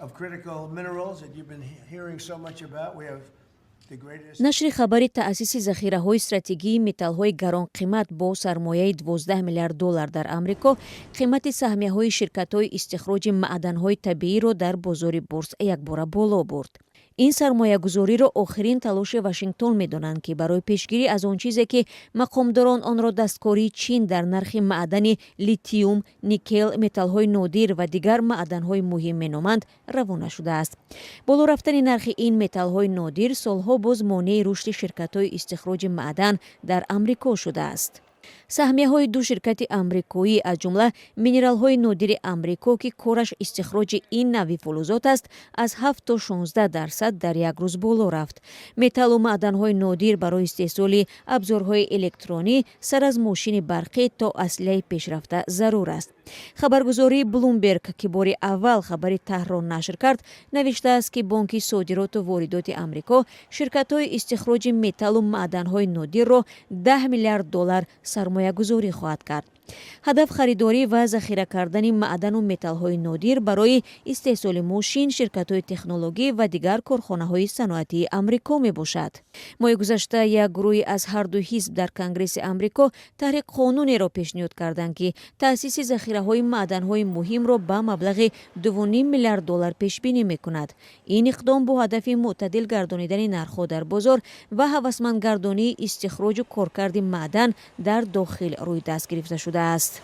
of critical minerals that you've been hearing so much about. We have the greatest. نشر خبری تأسیس ذخیره‌های استراتژیکی متال‌های گران قیمت با سرمایه 12 میلیارد دلار در آمریکا قیمت سهمیه‌های شرکت‌های استخراج معدن‌های طبیعی را در بازار بورس یکباره بالا برد. این سرمایه گذاری را آخرین تلاش واشنگتن می‌دانند که برای پیشگیری از آن چیزی که مقامداران آن را دستکاری چین در نرخ معدن لیتیوم، نیکل، متال‌های نادر و دیگر معدن‌های مهم می‌نامند روانه شده است. بالا رفتن نرخ این متال‌های نادر سالها باز مانع رشد شرکت‌های استخراج معدن در آمریکا شده است. سهمیه‌های دو شرکت آمریکایی از جمله مینرال‌های نادر آمریکا که کارش استخراج این نوع فلزات است از 7 تا 16% در یک روز بالا رفت. متال و معدن‌های نادر برای استحصال ابزارهای الکترونی سر از ماشین برقی تا اسلحه پیشرفته ضرور است. خبرگزاری بلومبرگ که بار اول خبر تهران نشر کرد نوشته است که بانک صادرات و واردات آمریکا شرکت‌های استخراج متال و معدن‌های نادر را 10 میلیارد دلار سرمایه گذاری خواهد کرد. هدف خریداری و ذخیره کردن معدن و متال‌های نادر برای استحصال ماشین، شرکت‌های تکنولوژی و دیگر کارخانه‌های صنعتی آمریکا میباشد. ماه گذشته یک گروه از هر دو حزب در کنگره آمریکا طرح قانونی را پیشنهاد کردند که تأسیس ذخیره‌های معدن‌های مهم را به مبلغ 2.5 میلیارد دلار پیش بینی می‌کند. این اقدام با هدف معتدل گردانیدن نرخ‌ها در بازار و هوسمند گردانی استخراج و کارکرد معدن در داخل روی دست گرفته شده است.